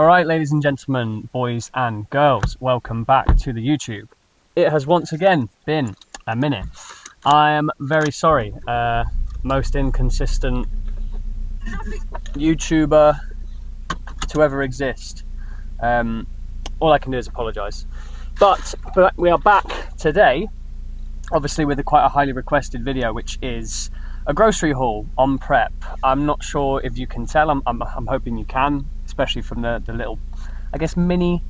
Alright, ladies and gentlemen, boys and girls, welcome back to the YouTube. It has once again been a minute. I am very sorry, most inconsistent YouTuber to ever exist. All I can do is apologise. But we are back today, obviously with quite a highly requested video, which is a grocery haul on prep. I'm not sure if you can tell, I'm hoping you can, especially from the little, I guess, mini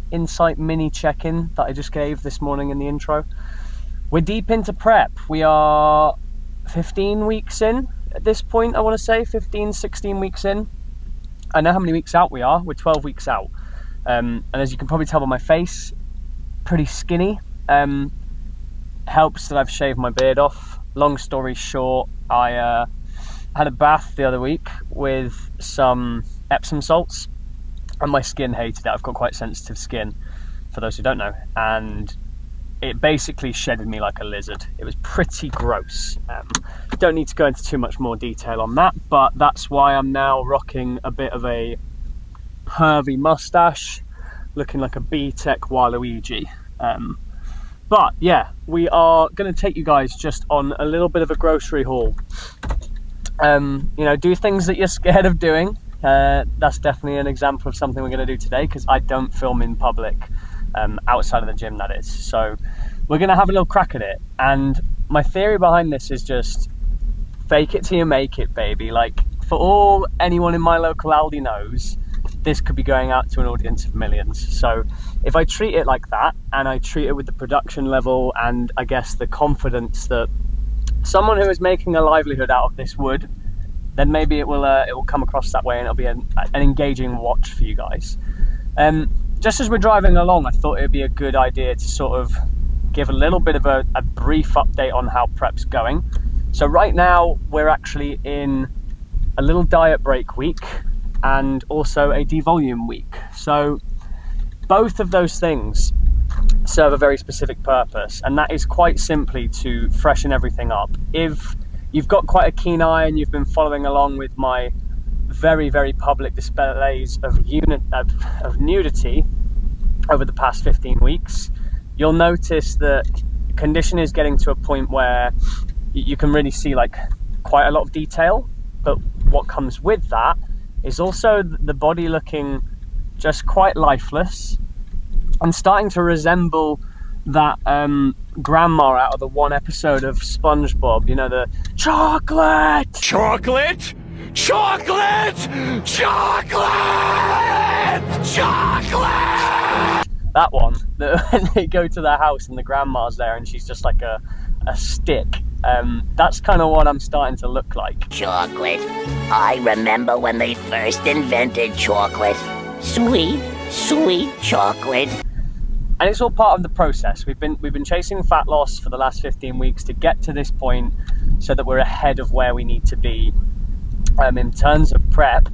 check-in that I just gave this morning in the intro. We're deep into prep. We are 15 weeks in at this point, I want to say, 15, 16 weeks in. I know how many weeks out we are. We're 12 weeks out. And as you can probably tell by my face, pretty skinny. Helps that I've shaved my beard off. Long story short, I had a bath the other week with some Epsom salts, and my skin hated it. I've got quite sensitive skin, for those who don't know, and it basically shedded me like a lizard. It was pretty gross. Don't need to go into too much more detail on that, but that's why I'm now rocking a bit of a pervy mustache, looking like a B-Tech Waluigi. But yeah, we are going to take you guys just on a little bit of a grocery haul. You know, do things that you're scared of doing. That's definitely an example of something we're going to do today, because I don't film in public, outside of the gym, that is. So we're going to have a little crack at it. And my theory behind this is just fake it till you make it, baby. Like, for all anyone in my local Aldi knows, this could be going out to an audience of millions. So if I treat it like that, and I treat it with the production level and I guess the confidence that someone who is making a livelihood out of this would, then maybe it will come across that way, and it'll be an engaging watch for you guys. Just as we're driving along, I thought it'd be a good idea to sort of give a little bit of a brief update on how prep's going. So right now we're actually in a little diet break week and also a devolume week. So both of those things serve a very specific purpose, and that is quite simply to freshen everything up. If you've got quite a keen eye and you've been following along with my very, very public displays of nudity over the past 15 weeks, you'll notice that condition is getting to a point where you can really see like quite a lot of detail. But what comes with that is also the body looking just quite lifeless and starting to resemble that grandma out of the one episode of SpongeBob, you know, the chocolate! That one, when they go to their house and the grandma's there and she's just like a stick. That's kind of what I'm starting to look like. Chocolate. I remember when they first invented chocolate. Sweet, sweet chocolate. And it's all part of the process. We've been chasing fat loss for the last 15 weeks to get to this point so that we're ahead of where we need to be in terms of prep,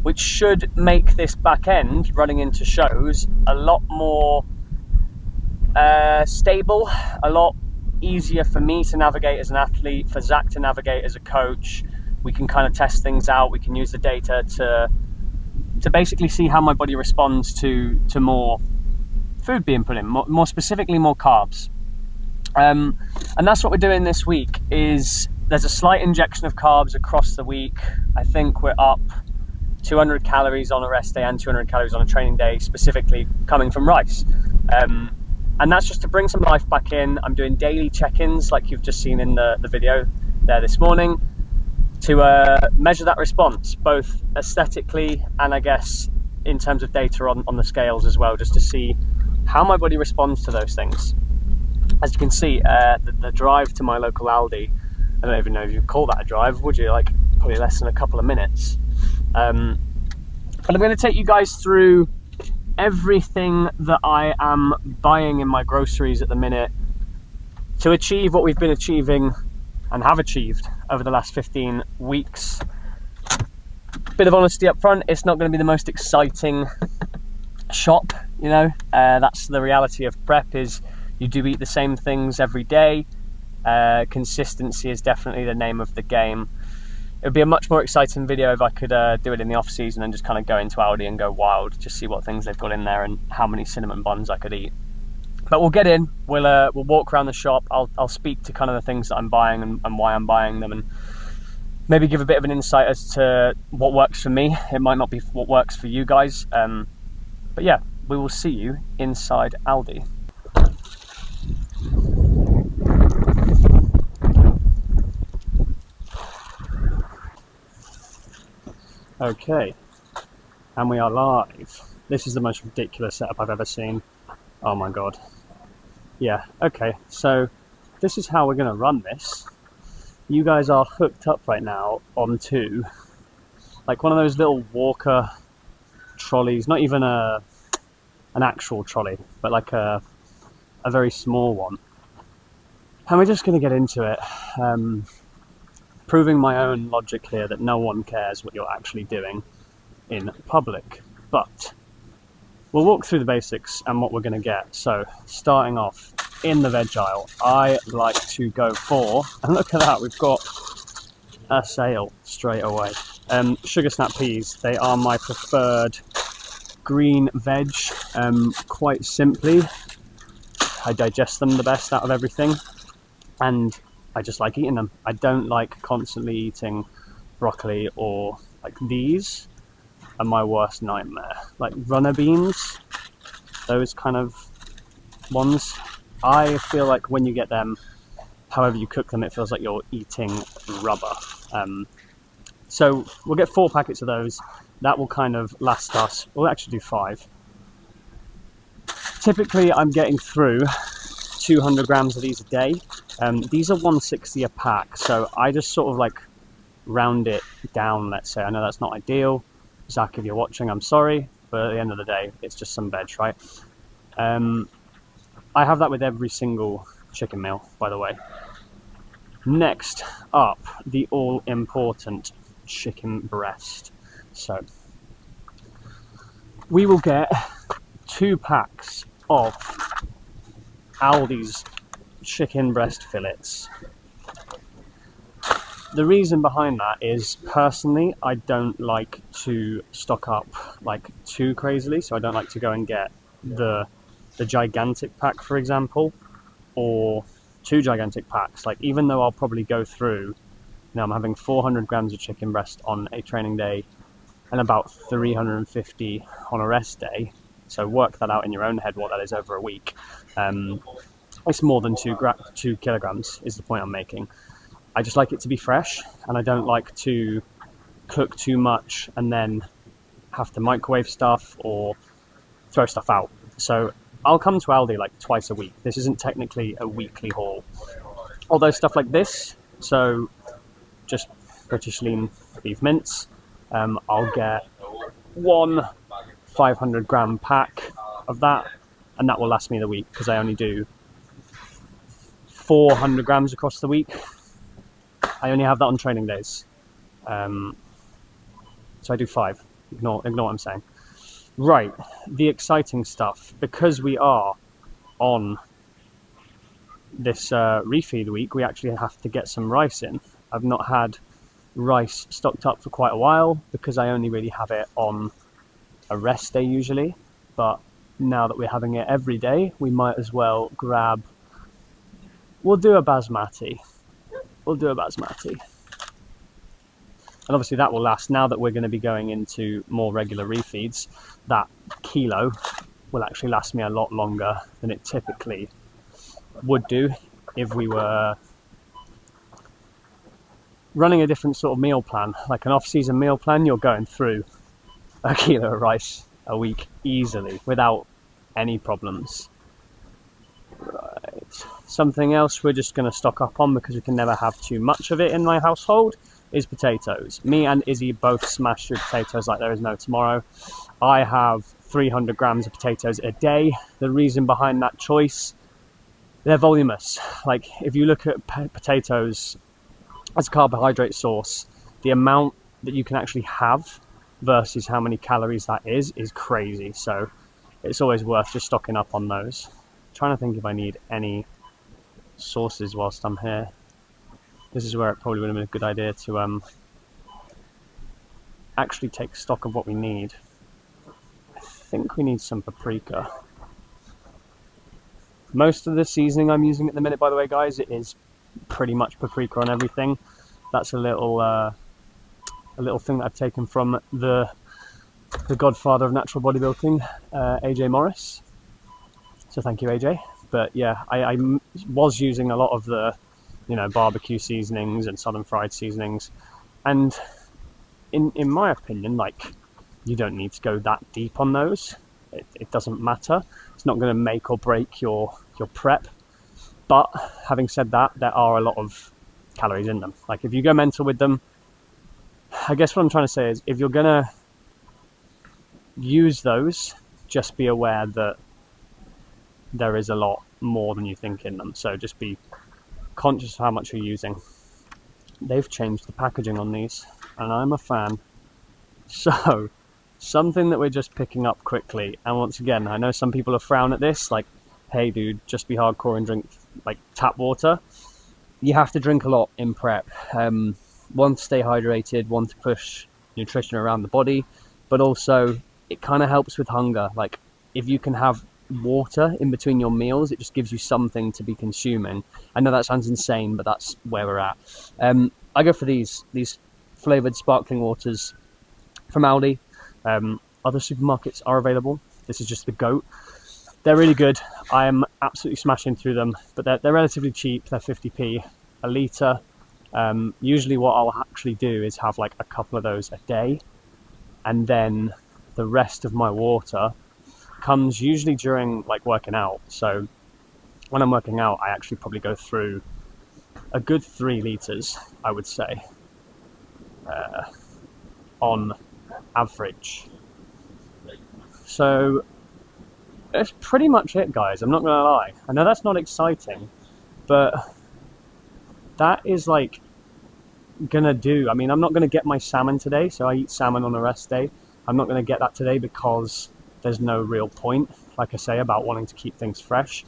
which should make this back end running into shows a lot more stable, a lot easier for me to navigate as an athlete, for Zach to navigate as a coach. We can kind of test things out. We can use the data to basically see how my body responds to more food being put in, more specifically more carbs. And that's what we're doing this week. Is there's a slight injection of carbs across the week. I think we're up 200 calories on a rest day and 200 calories on a training day, specifically coming from rice. And that's just to bring some life back in. I'm doing daily check-ins like you've just seen in the video there this morning, to measure that response, both aesthetically and I guess in terms of data on the scales as well, just to see how my body responds to those things. As you can see, the drive to my local Aldi, I don't even know if you'd call that a drive, would you? Like, probably less than a couple of minutes. But I'm going to take you guys through everything that I am buying in my groceries at the minute to achieve what we've been achieving and have achieved over the last 15 weeks. Bit of honesty up front, it's not going to be the most exciting shop, you know. That's the reality of prep, is you do eat the same things every day. Consistency is definitely the name of the game. It would be a much more exciting video if I could do it in the off season and just kind of go into Aldi and go wild, just see what things they've got in there and how many cinnamon buns I could eat. But we'll get in, we'll walk around the shop, I'll speak to kind of the things that I'm buying and why I'm buying them, and maybe give a bit of an insight as to what works for me. It might not be what works for you guys, but yeah, we will see you inside Aldi. Okay, and we are live. This is the most ridiculous setup I've ever seen. Oh my god. Yeah, okay, so this is how we're going to run this. You guys are hooked up right now onto like one of those little walker trolleys, not even an actual trolley, but like a very small one. And we're just going to get into it, proving my own logic here that no one cares what you're actually doing in public. But we'll walk through the basics and what we're going to get. So starting off in the veg aisle, I like to go for, and look at that, we've got a sale straight away. Sugar snap peas, they are my preferred green veg. Quite simply, I digest them the best out of everything, and I just like eating them. I don't like constantly eating broccoli, or like these are my worst nightmare. Like runner beans, those kind of ones. I feel like when you get them, however you cook them, it feels like you're eating rubber. So we'll get 4 packets of those. That will kind of last us. We'll actually do 5. Typically, I'm getting through 200 grams of these a day. These are 160 a pack, so I just sort of like round it down, let's say. I know that's not ideal. Zach, if you're watching, I'm sorry, but at the end of the day, it's just some veg, right? I have that with every single chicken meal, by the way. Next up, the all-important chicken breast. So we will get 2 packs of Aldi's chicken breast fillets. The reason behind that is, personally, I don't like to stock up like too crazily, so I don't like to go and get the gigantic pack, for example, or 2 gigantic packs. Like, even though I'll probably go through, I'm having 400 grams of chicken breast on a training day and about 350 on a rest day, so work that out in your own head what that is over a week. It's more than 2 kilograms is the point I'm making. I just like it to be fresh, and I don't like to cook too much and then have to microwave stuff or throw stuff out. So I'll come to Aldi like twice a week. This isn't technically a weekly haul. Although stuff like this, so just British lean beef mince, I'll get 1 500 gram pack of that, and that will last me the week because I only do 400 grams across the week. I only have that on training days. So I do 5. Ignore what I'm saying. Right, the exciting stuff. Because we are on this refeed week, we actually have to get some rice in. I've not had rice stocked up for quite a while because I only really have it on a rest day usually. But now that we're having it every day, we might as well grab... We'll do a basmati. And obviously that will last. Now that we're going to be going into more regular refeeds, that kilo will actually last me a lot longer than it typically would do if we were running a different sort of meal plan. Like an off-season meal plan, you're going through a kilo of rice a week easily without any problems. Right. Something else we're just going to stock up on because we can never have too much of it in my household is potatoes. Me and Izzy both smash through potatoes like there is no tomorrow. I have 300 grams of potatoes a day. The reason behind that choice, they're voluminous. Like, if you look at potatoes as a carbohydrate source, the amount that you can actually have versus how many calories that is crazy. So it's always worth just stocking up on those. I'm trying to think if I need any sauces whilst I'm here. This is where it probably would have been a good idea to actually take stock of what we need, I think we need some paprika. Most of the seasoning I'm using at the minute, by the way, guys, it is pretty much paprika on everything. That's a little thing that I've taken from the godfather of natural bodybuilding, AJ Morris. So thank you, AJ. But yeah, I was using a lot of the, barbecue seasonings and southern fried seasonings, and in my opinion, like, you don't need to go that deep on those. It doesn't matter. It's not going to make or break your prep. But having said that, there are a lot of calories in them. Like, if you go mental with them, I guess what I'm trying to say is, if you're going to use those, just be aware that there is a lot more than you think in them. So just be conscious of how much you're using. They've changed the packaging on these, and I'm a fan. So, something that we're just picking up quickly, and once again, I know some people are frown at this, like, hey dude, just be hardcore and drink like tap water. You have to drink a lot in prep. One, to stay hydrated, one, to push nutrition around the body, but also it kind of helps with hunger. Like, if you can have water in between your meals, it just gives you something to be consuming. I know that sounds insane, but that's where we're at. I go for these flavored sparkling waters from Aldi. Other supermarkets are available. This is just the GOAT. They're really good. I am absolutely smashing through them, but they're relatively cheap. They're 50p a litre. Usually what I'll actually do is have like a couple of those a day, and then the rest of my water comes usually during like working out. So when I'm working out, I actually probably go through a good 3 litres, I would say, on average. So that's pretty much it, guys. I'm not gonna lie. I know that's not exciting, but that is like gonna do. I mean, I'm not gonna get my salmon today, so I eat salmon on a rest day. I'm not gonna get that today because there's no real point, like I say, about wanting to keep things fresh.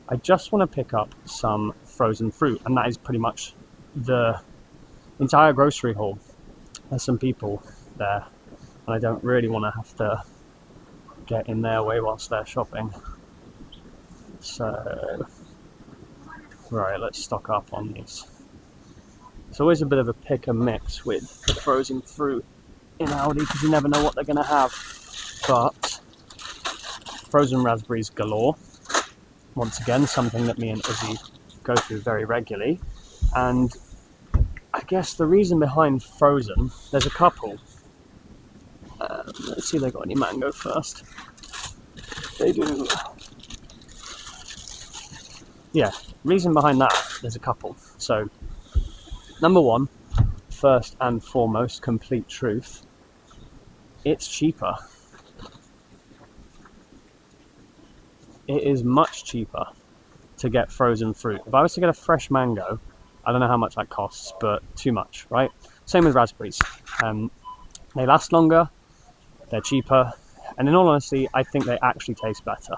I just want to pick up some frozen fruit, and that is pretty much the entire grocery haul. There's some people there, and I don't really want to have to get in their way whilst they're shopping. So, right, let's stock up on these. It's always a bit of a pick and mix with the frozen fruit in Aldi, because you never know what they're going to have. But frozen raspberries galore. Once again, something that me and Izzy go through very regularly. And I guess the reason behind frozen, there's a couple. Let's see if they got any mango first. They do. Yeah, reason behind that, there's a couple. So, number one, first and foremost, complete truth, it's cheaper. It is much cheaper to get frozen fruit. If I was to get a fresh mango, I don't know how much that costs, but too much, right? Same with raspberries. They last longer, they're cheaper, and in all honesty, I think they actually taste better.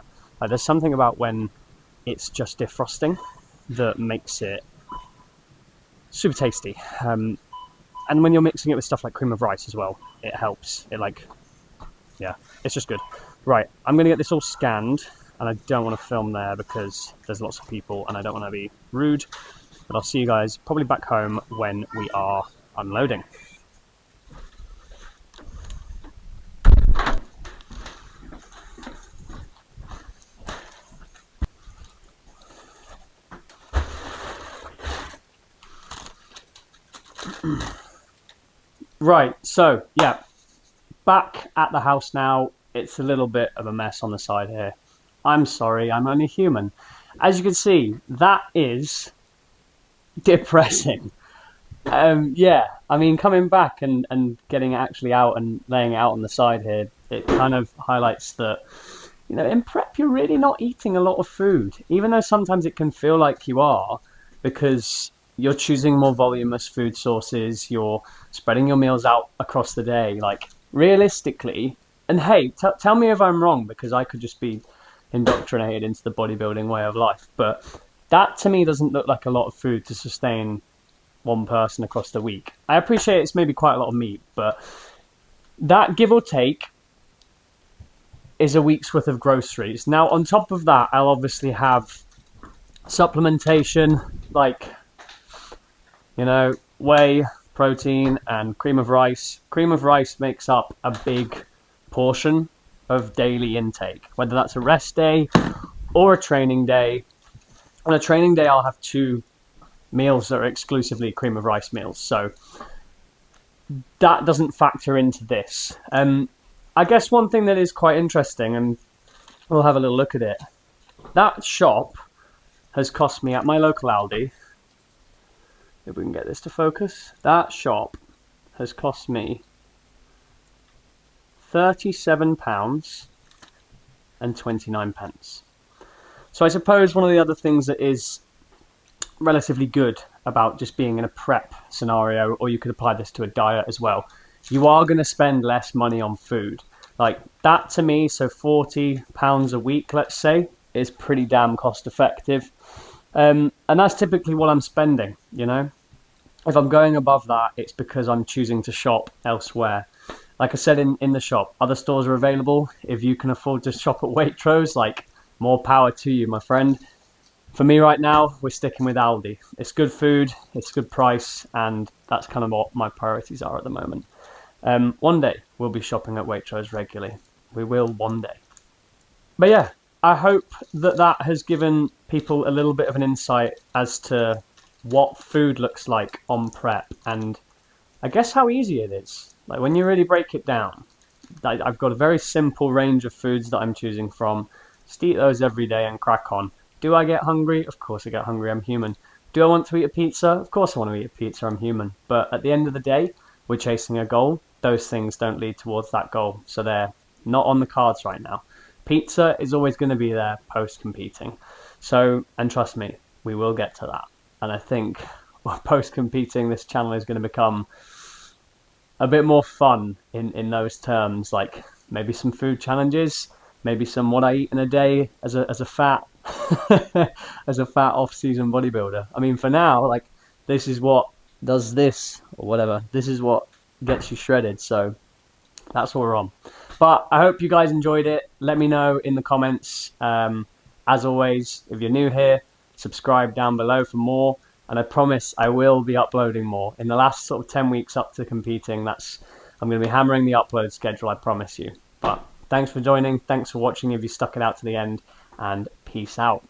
There's something about when it's just defrosting that makes it super tasty. And when you're mixing it with stuff like cream of rice as well, it helps. Yeah, it's just good. Right, I'm going to get this all scanned, and I don't want to film there because there's lots of people and I don't want to be rude, but I'll see you guys probably back home when we are unloading. Right, so yeah, back at the house now. It's a little bit of a mess on the side here. I'm sorry, I'm only human. As you can see, that is depressing. Yeah, I mean, coming back and getting it actually out and laying it out on the side here, it kind of highlights that, in prep, you're really not eating a lot of food, even though sometimes it can feel like you are, because you're choosing more voluminous food sources, you're spreading your meals out across the day. Like, realistically, and hey, tell me if I'm wrong, because I could just be indoctrinated into the bodybuilding way of life, but that to me doesn't look like a lot of food to sustain one person across the week. I appreciate it's maybe quite a lot of meat, but That, give or take, is a week's worth of groceries. Now, on top of that, I'll obviously have supplementation like, whey, protein, and cream of rice. Cream of rice makes up a big portion of daily intake, whether that's a rest day or a training day. On a training day, I'll have 2 meals that are exclusively cream of rice meals. So that doesn't factor into this. I guess one thing that is quite interesting, and we'll have a little look at it, that shop has cost me at my local Aldi, if we can get this to focus, that shop has cost me £37.29. So I suppose one of the other things that is relatively good about just being in a prep scenario, or you could apply this to a diet as well, you are going to spend less money on food. Like that to me, so £40 a week, let's say, is pretty damn cost effective. And that's typically what I'm spending, If I'm going above that, it's because I'm choosing to shop elsewhere. Like I said in the shop, other stores are available. If you can afford to shop at Waitrose, like, more power to you, my friend. For me right now, we're sticking with Aldi. It's good food, it's good price, and that's kind of what my priorities are at the moment. One day, we'll be shopping at Waitrose regularly. We will one day. But yeah, I hope that has given people a little bit of an insight as to what food looks like on prep, and I guess how easy it is. Like when you really break it down, I've got a very simple range of foods that I'm choosing from. Just eat those every day and crack on. Do I get hungry? Of course I get hungry, I'm human. Do I want to eat a pizza? Of course I want to eat a pizza, I'm human. But at the end of the day, we're chasing a goal. Those things don't lead towards that goal, so they're not on the cards right now. Pizza is always going to be there post-competing. So, and trust me, we will get to that. And I think post-competing, this channel is going to become a bit more fun in those terms, like maybe some food challenges, maybe some what I eat in a day as a fat as a fat off-season bodybuilder. I mean, for now, like, this is what does this or whatever. This is what gets you shredded. So that's what we're on. But I hope you guys enjoyed it. Let me know in the comments. As always, if you're new here, subscribe down below for more. And I promise I will be uploading more. In the last sort of 10 weeks up to competing, I'm going to be hammering the upload schedule, I promise you. But thanks for joining. Thanks for watching if you stuck it out to the end. And peace out.